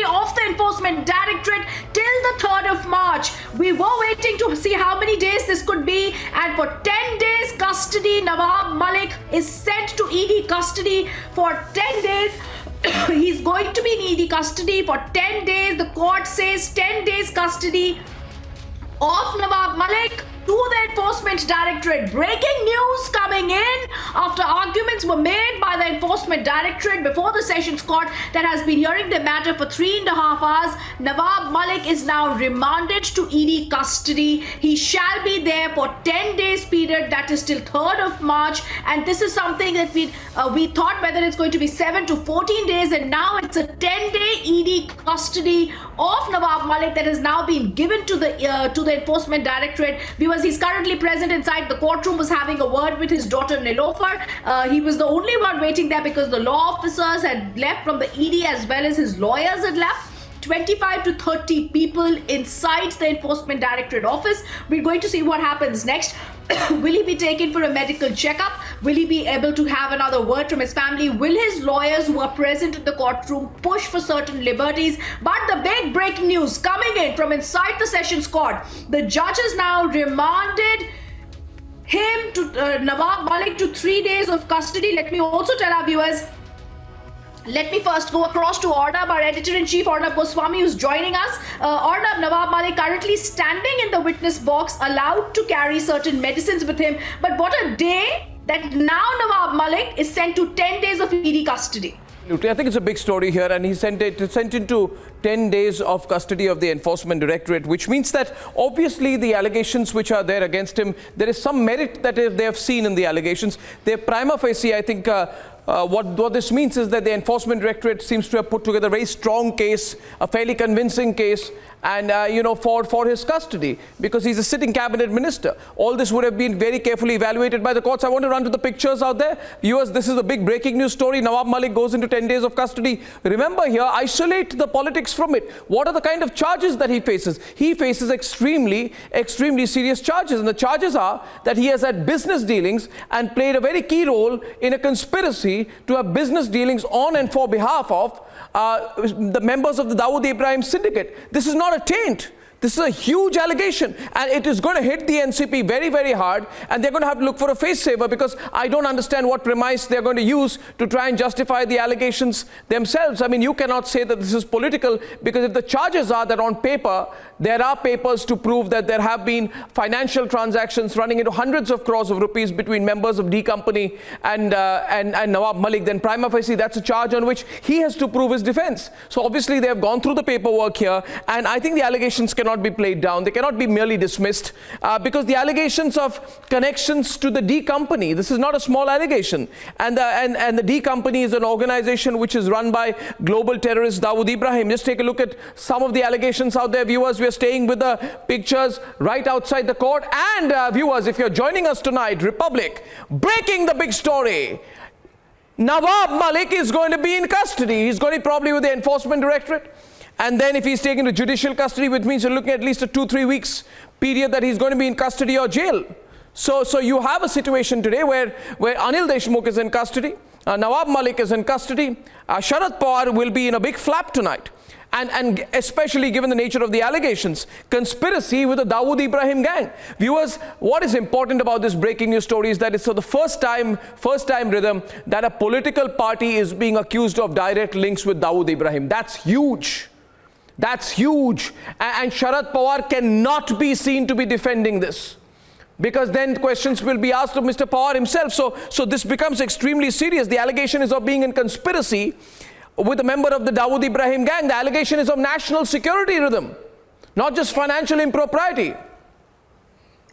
of the Enforcement Directorate till the 3rd of March. We were waiting to see how many days this could be, and for 10 days custody, Nawab Malik is sent to ED custody for 10 days. He's going to be in ED custody for 10 days. The court says 10 days custody of Nawab Malik to the Enforcement Directorate. Breaking news coming in after arguments were made by the Enforcement Directorate before the Sessions Court that has been hearing the matter for 3.5 hours. Nawab Malik is now remanded to ED custody. He shall be there for 10 days period, that is till 3rd of March. And this is something that we thought whether it's going to be 7 to 14 days, and now it's a 10-day ED custody of Nawab Malik that has now been given to the Enforcement Directorate. Because he's currently present inside the courtroom, was having a word with his daughter Nilofer. He was the only one waiting there because the law officers had left from the ED as well as his lawyers had left. 25 to 30 people inside the Enforcement Directorate office. We're going to see what happens next. Will he be taken for a medical checkup? Will he be able to have another word from his family? Will his lawyers who are present in the courtroom push for certain liberties? But the big breaking news coming in from inside the Sessions Court. The judges now remanded him to Nawab Malik to 3 days of custody. Let me also tell our viewers, let me first go across to Arnab, our editor-in-chief, Arnab Goswami, who's joining us. Arnab, Nawab Malik currently standing in the witness box, allowed to carry certain medicines with him. But what a day that now Nawab Malik is sent to 10 days of ED custody. I think it's a big story here, and he's sent into 10 days of custody of the Enforcement Directorate, which means that obviously the allegations which are there against him, there is some merit that they have seen in the allegations. They're prima facie, I think, what this means is that the Enforcement Directorate seems to have put together a very strong case, a fairly convincing case, and for his custody, because he's a sitting cabinet minister. All this would have been very carefully evaluated by the courts. I want to run to the pictures out there. Viewers, this is a big breaking news story. Nawab Malik goes into 10 days of custody. Remember here, isolate the politics from it. What are the kind of charges that he faces? He faces extremely serious charges, and the charges are that he has had business dealings and played a very key role in a conspiracy to have business dealings on and for behalf of the members of the Dawood Ibrahim syndicate. This is not a taint. This is a huge allegation, and it is going to hit the NCP very, very hard, and they're going to have to look for a face saver, because I don't understand what premise they're going to use to try and justify the allegations themselves. I mean, you cannot say that this is political, because if the charges are that on paper, there are papers to prove that there have been financial transactions running into hundreds of crores of rupees between members of D Company and Nawab Malik, then prima facie that's a charge on which he has to prove his defense. So obviously they have gone through the paperwork here, and I think the allegations cannot be played down. They cannot be merely dismissed, because the allegations of connections to the D Company, this is not a small allegation, and the D Company is an organization which is run by global terrorist Dawood Ibrahim. Just take a look at some of the allegations out there, viewers. We are staying with the pictures right outside the court, and viewers, if you're joining us tonight, Republic, breaking the big story. Nawab Malik is going to be in custody. He's going to be probably with the Enforcement Directorate. And then if he's taken to judicial custody, which means you're looking at least a 2-3 weeks period that he's going to be in custody or jail. So you have a situation today where Anil Deshmukh is in custody, Nawab Malik is in custody, Sharad Pawar will be in a big flap tonight. And especially given the nature of the allegations, conspiracy with the Dawood Ibrahim gang. Viewers, what is important about this breaking news story is that it's for the first time, Rhythm, that a political party is being accused of direct links with Dawood Ibrahim. That's huge. That's huge. And Sharad Pawar cannot be seen to be defending this, because then questions will be asked of Mr. Pawar himself. So this becomes extremely serious. The allegation is of being in conspiracy with a member of the Dawood Ibrahim gang. The allegation is of national security, Rhythm, not just financial impropriety.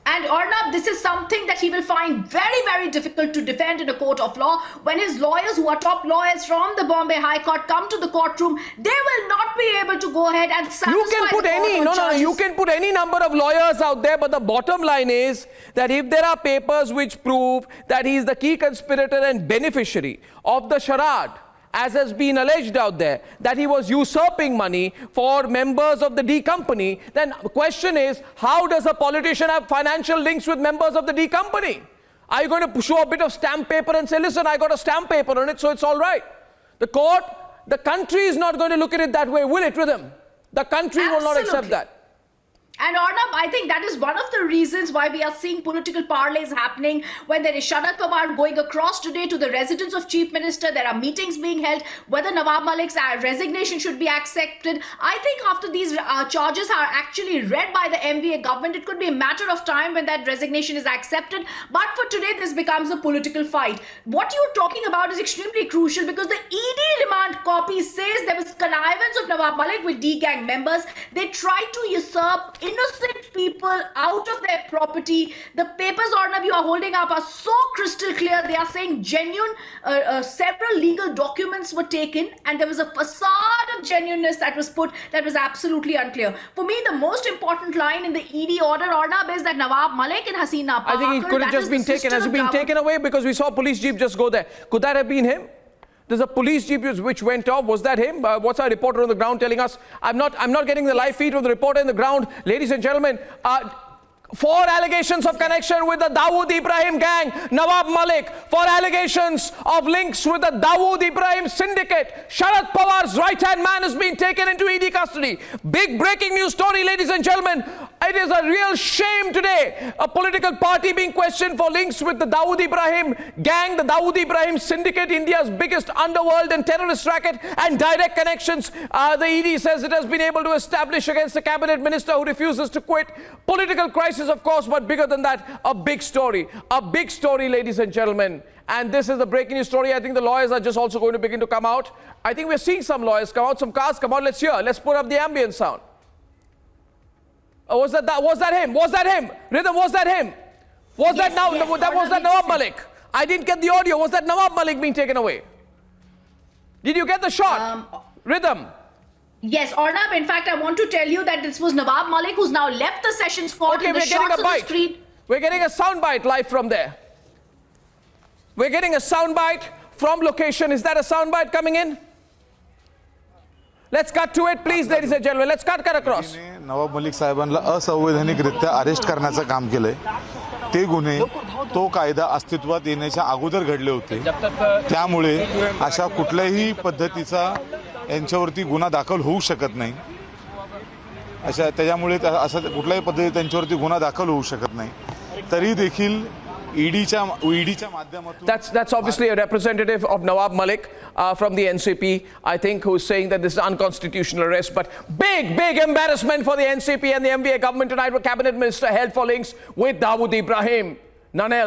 And Arnab, this is something that he will find very, very difficult to defend in a court of law. When his lawyers, who are top lawyers from the Bombay High Court, come to the courtroom, they will not be able to go ahead and satisfy you can put any you can put any number of lawyers out there, but the bottom line is that if there are papers which prove that he is the key conspirator and beneficiary of the charade, as has been alleged out there, that he was usurping money for members of the D Company, then the question is, how does a politician have financial links with members of the D Company? Are you going to show a bit of stamp paper and say, listen, I got a stamp paper on it, so it's all right? The court the country is not going to look at it that way, will it, Rhythm? The country will not accept that. And Arnab, I think that is one of the reasons why we are seeing political parlays happening. When there is Sharad Pawar going across today to the residence of Chief Minister, there are meetings being held, whether Nawab Malik's resignation should be accepted. I think after these charges are actually read by the MVA government, it could be a matter of time when that resignation is accepted. But for today, this becomes a political fight. What you're talking about is extremely crucial because the ED remand copy says there was connivance of Nawab Malik with D-gang members. They tried to usurp innocent people out of their property. The papers, Arnab, you are holding up are so crystal clear. They are saying genuine, several legal documents were taken and there was a facade of genuineness that was put that was absolutely unclear. For me, the most important line in the ED order, Arnab, is that Nawab Malik and Hasina Parker, I think he could have just been taken. Has he been taken away? Because we saw a police jeep just go there. Could that have been him? There's a police jeep which went off. Was that him? What's our reporter on the ground telling us? I'm not getting the live feed from the reporter on the ground. Ladies and gentlemen, 4 allegations of connection with the Dawood Ibrahim gang. Nawab Malik, 4 allegations of links with the Dawood Ibrahim syndicate. Sharad Pawar's right-hand man has been taken into ED custody. Big breaking news story, ladies and gentlemen. It is a real shame today. A political party being questioned for links with the Dawood Ibrahim gang, the Dawood Ibrahim syndicate, India's biggest underworld and terrorist racket, and direct connections. The ED says it has been able to establish against the cabinet minister who refuses to quit. Political crisis, of course, but bigger than that, a big story, ladies and gentlemen. And this is the breaking news story. I think the lawyers are just also going to begin to come out. I think we're seeing some lawyers come out, some cars come out. Let's hear. Let's put up the ambient sound. Was that him? Was that him? Rhythm, was that him? Was that Nawab Malik? I didn't get the audio. Was that Nawab Malik being taken away? Did you get the shot? Rhythm. Yes, Arnab, in fact, I want to tell you that this was Nawab Malik who's now left the Sessions Court in the shots of the street. We're getting a soundbite live from there. We're getting a soundbite from location. Is that a soundbite coming in? Let's cut to it, please, ladies and gentlemen. Let's cut across. Nawab Malik साहेबांना असंवैधानिकरित्या arrest करण्याचं काम केलंय. ते गुन्हे तो कायदा अस्तित्वात येण्याच्या अगोदर घडले होते. त्यामुळे अशा कुठल्याही पद्धतीचा यांच्यावरती गुन्हा दाखल होऊ शकत नाही. अशा त्यामुळे असं कुठल्याही पद्धतीने त्यांच्यावरती गुन्हा दाखल होऊ शकत नाही. तरी देखील That's obviously a representative of Nawab Malik from the NCP, I think, who's saying that this is unconstitutional arrest. But big embarrassment for the NCP and the MVA government tonight. Where cabinet minister held for links with Dawood Ibrahim. None else.